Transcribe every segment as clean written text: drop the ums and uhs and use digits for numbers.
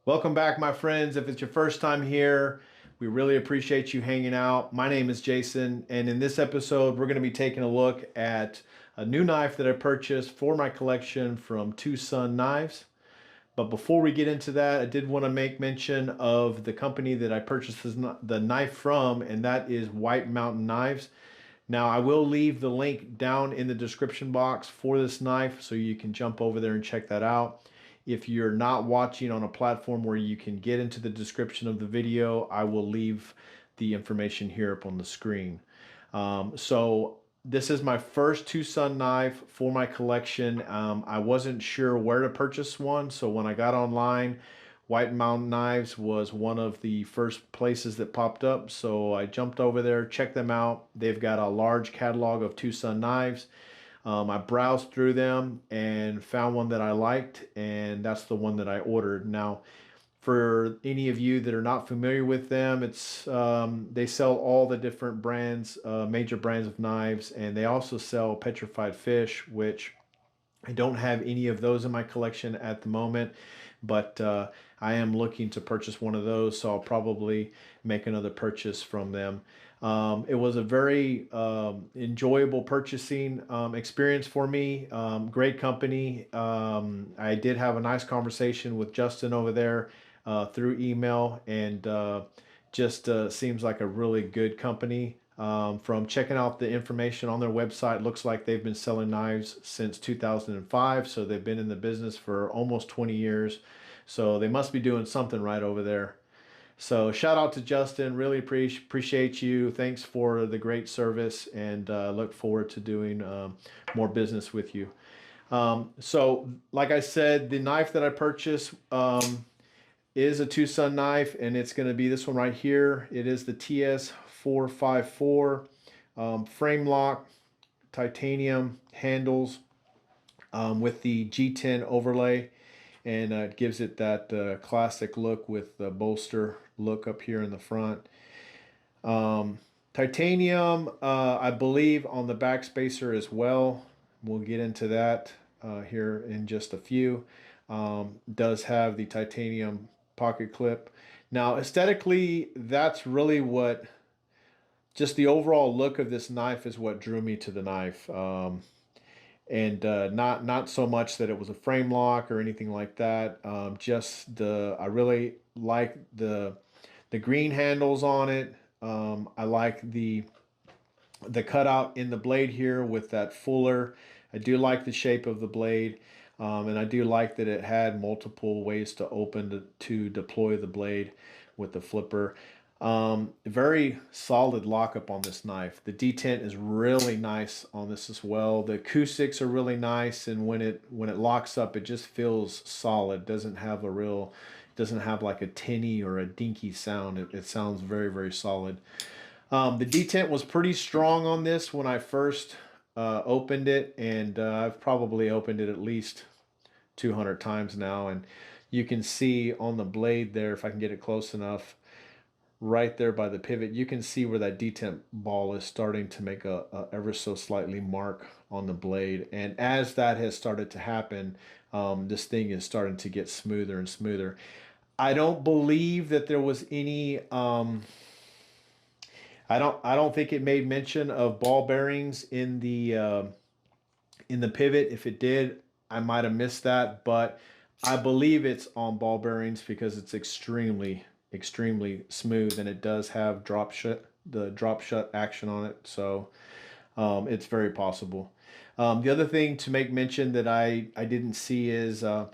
Welcome back, my friends. If it's your first time here, we really appreciate you hanging out. My name is Jason, and in this episode, we're going to be taking a look at a new knife that I purchased for my collection from Two Sun Knives. But before we get into that, I did want to make mention of the company that I purchased the knife from, and that is White Mountain Knives. Now, I will leave the link down in the description box for this knife so you can jump over there and check that out. If you're not watching on a platform where you can get into the description of the video, I will leave the information here up on the screen. So this is my first Two Sun knife for my collection. I wasn't sure where to purchase one, so when I got online, White Mountain Knives was one of the first places that popped up, so I jumped over there, checked them out. They've got a large catalog of Two Sun knives. I browsed through them and found one that I liked, and that's the one that I ordered. Now, for any of you that are not familiar with them, it's they sell all the different brands, major brands of knives, and they also sell petrified fish, which I don't have any of those in my collection at the moment, but I am looking to purchase one of those, so I'll probably make another purchase from them. It was a very enjoyable purchasing experience for me. Great company. I did have a nice conversation with Justin over there through email, and just seems like a really good company. From checking out the information on their website, looks like they've been selling knives since 2005, so they've been in the business for almost 20 years. So they must be doing something right over there. So shout out to Justin. Really appreciate you. Thanks for the great service, and look forward to doing more business with you. So like I said, the knife that I purchased is a Two Sun knife, and it's going to be this one right here. It is the TS454 frame lock, titanium handles with the G10 overlay, and it gives it that classic look with the bolster look up here in the front. Titanium, I believe, on the back spacer as well. We'll get into that here in just a few. Does have the titanium pocket clip. Now, aesthetically, that's really what, just the overall look of this knife is what drew me to the knife. And not so much that it was a frame lock or anything like that. Just I really like the green handles on it. I like the cutout in the blade here with that fuller. I do like the shape of the blade, and I do like that it had multiple ways to to deploy the blade with the flipper. Very solid lockup on this knife. The detent is really nice on this as well. The acoustics are really nice, and when it locks up, it just feels solid. Doesn't have like a tinny or a dinky sound. It sounds very, very solid. The detent was pretty strong on this when I first opened it, and I've probably opened it at least 200 times now, and you can see on the blade there, if I can get it close enough, right there by the pivot, you can see where that detent ball is starting to make a ever so slightly mark on the blade. And as that has started to happen, this thing is starting to get smoother and smoother. I don't believe that there was any I don't think it made mention of ball bearings in the pivot. If it did, I might have missed that, but I believe it's on ball bearings because it's extremely smooth, and it does have the drop shut action on it. So it's very possible. The other thing to make mention that I didn't see is the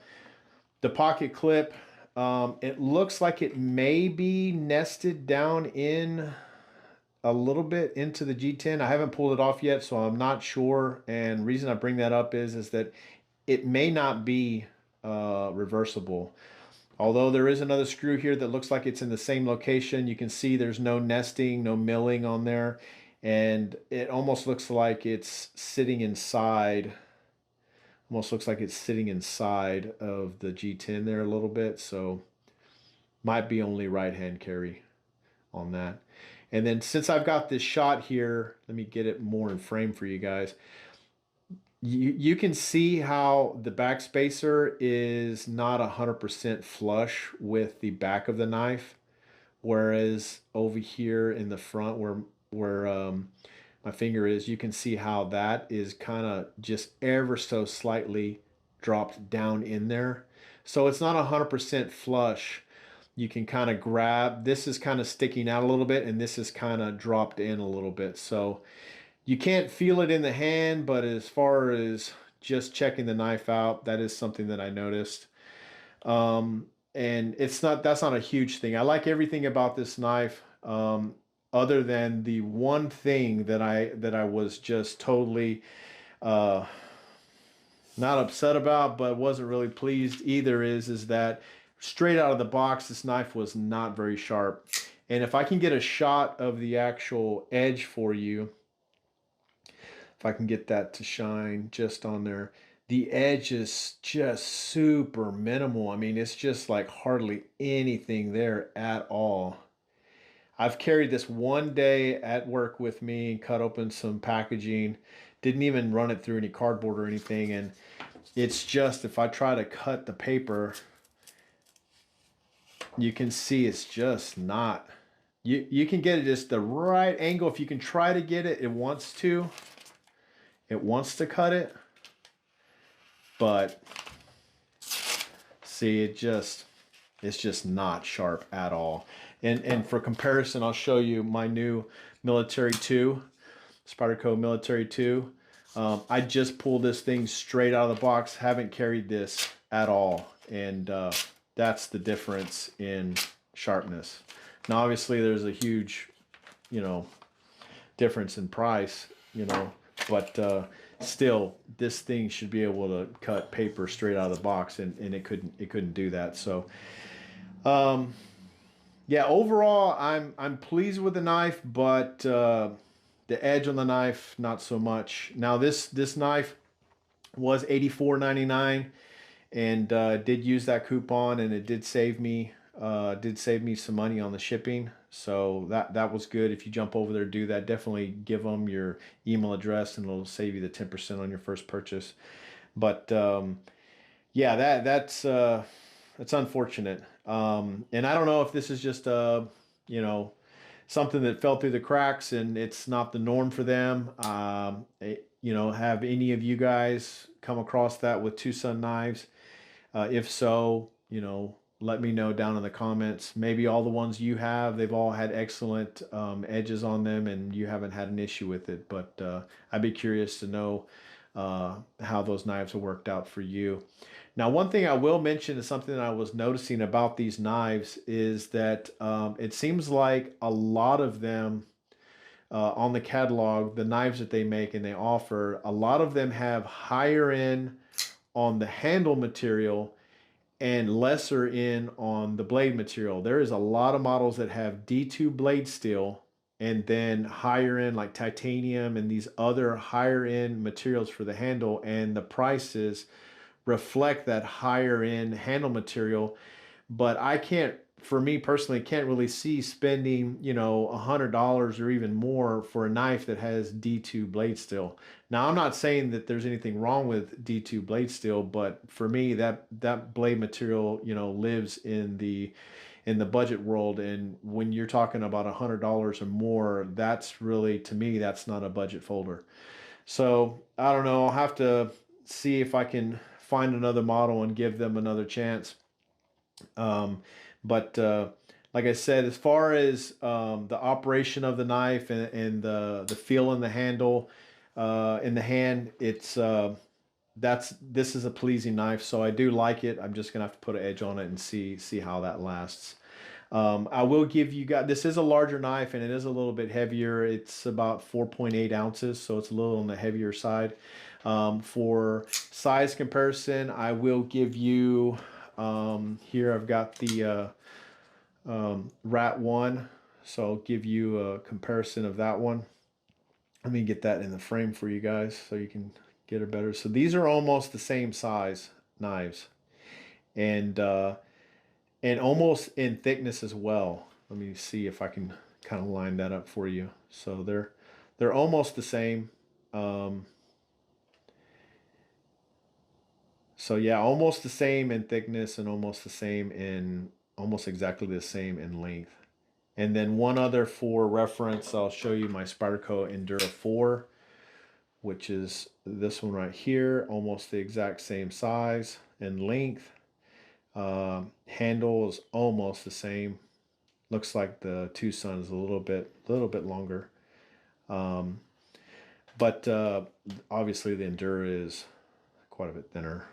pocket clip. It looks like it may be nested down in a little bit into the G10. I haven't pulled it off yet, so I'm not sure. And reason I bring that up is that it may not be reversible. Although there is another screw here that looks like it's in the same location. You can see there's no nesting, no milling on there. And it almost looks like it's sitting inside. Almost looks like it's sitting inside of the G10 there a little bit. So might be only right hand carry on that. And then since I've got this shot here, let me get it more in frame for you guys. you can see how the back spacer is not 100% flush with the back of the knife, whereas over here in the front where my finger is, you can see how that is kind of just ever so slightly dropped down in there. So it's not 100% flush. You can kind of grab, this is kind of sticking out a little bit, and this is kind of dropped in a little bit. So you can't feel it in the hand, but as far as just checking the knife out, that is something that I noticed. And that's not a huge thing. I like everything about this knife, other than the one thing that I was just totally uh, not upset about, but wasn't really pleased either, is that straight out of the box, this knife was not very sharp. And if I can get a shot of the actual edge for you, if I can get that to shine just on there, the edge is just super minimal. I mean, it's just like hardly anything there at all. I've carried this one day at work with me and cut open some packaging. Didn't even run it through any cardboard or anything. And it's just, if I try to cut the paper, you can see it's just not. You can get it just the right angle. If you can try to get it, it wants to. It wants to cut it. But see, it's just not sharp at all. And for comparison, I'll show you my new Military 2, SPYDERCO Military 2. I just pulled this thing straight out of the box, haven't carried this at all. And that's the difference in sharpness. Now, obviously, there's a huge, difference in price, but still, this thing should be able to cut paper straight out of the box, and it couldn't do that. So, yeah, overall, I'm pleased with the knife, but the edge on the knife, not so much. Now, this knife was $84.99, and did use that coupon, and it did save me some money on the shipping. So that was good. If you jump over there, do that. Definitely give them your email address, and it'll save you the 10% on your first purchase. But yeah, that's unfortunate. And I don't know if this is just you know something that fell through the cracks, and it's not the norm for them. Have any of you guys come across that with Tucson knives? If so, let me know down in the comments. Maybe all the ones you have, they've all had excellent edges on them, and you haven't had an issue with it. But I'd be curious to know how those knives have worked out for you. Now, one thing I will mention is something that I was noticing about these knives is that it seems like a lot of them on the catalog, the knives that they make and they offer, a lot of them have higher end on the handle material and lesser in on the blade material. There is a lot of models that have D2 blade steel and then higher end like titanium and these other higher end materials for the handle, and the prices reflect that higher end handle material. But I can't, for me personally, can't really see spending, $100 or even more for a knife that has D2 blade steel. Now, I'm not saying that there's anything wrong with D2 blade steel, but for me, that blade material, lives in the budget world. And when you're talking about $100 or more, that's really, to me, that's not a budget folder. So I don't know. I'll have to see if I can find another model and give them another chance. But like I said, as far as the operation of the knife and the feel in the handle, in the hand, this is a pleasing knife, so I do like it. I'm just gonna have to put an edge on it and see how that lasts. I will give you guys, this is a larger knife and it is a little bit heavier. It's about 4.8 ounces, so it's a little on the heavier side. For size comparison, I will give you, here I've got the Rat 1, so I'll give you a comparison of that one. Let me get that in the frame for you guys so you can get it better. So these are almost the same size knives, and almost in thickness as well. Let me see if I can kind of line that up for you. So they're almost the same. So yeah, almost the same in thickness and almost the same in, almost exactly the same in length. And then one other for reference, I'll show you my Spyderco Endura 4, which is this one right here, almost the exact same size and length. Handle is almost the same. Looks like the Tucson is a little bit longer. But obviously the Endura is quite a bit thinner.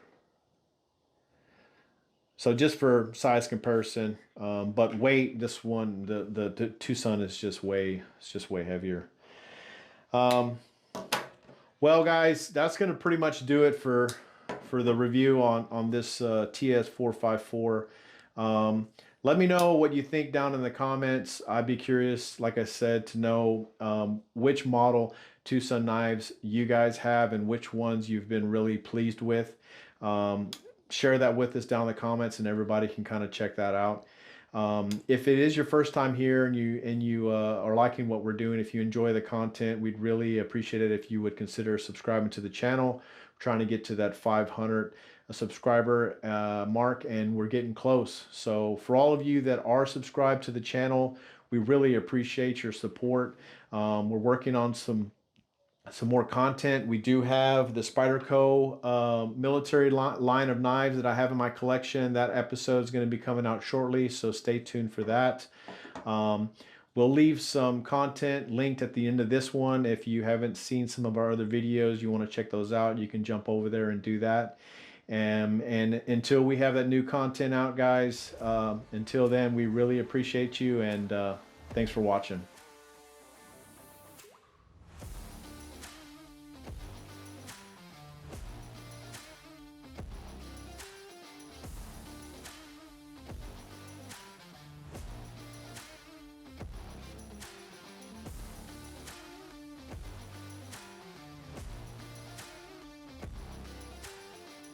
So just for size comparison, but weight, this one, the Tucson is just way heavier. Well, guys, that's going to pretty much do it for the review on this TS454. Let me know what you think down in the comments. I'd be curious, like I said, to know which model Tucson knives you guys have and which ones you've been really pleased with. Share that with us down in the comments, and everybody can kind of check that out. If it is your first time here and you are liking what we're doing, if you enjoy the content, we'd really appreciate it if you would consider subscribing to the channel. We're trying to get to that 500 subscriber mark, and we're getting close. So for all of you that are subscribed to the channel, we really appreciate your support. We're working on some more content. We do have the Spyderco military line of knives that I have in my collection. That episode is going to be coming out shortly, so stay tuned for that. We'll leave some content linked at the end of this one. If you haven't seen some of our other videos, you want to check those out, you can jump over there and do that. And until we have that new content out, guys, until then, we really appreciate you, and thanks for watching.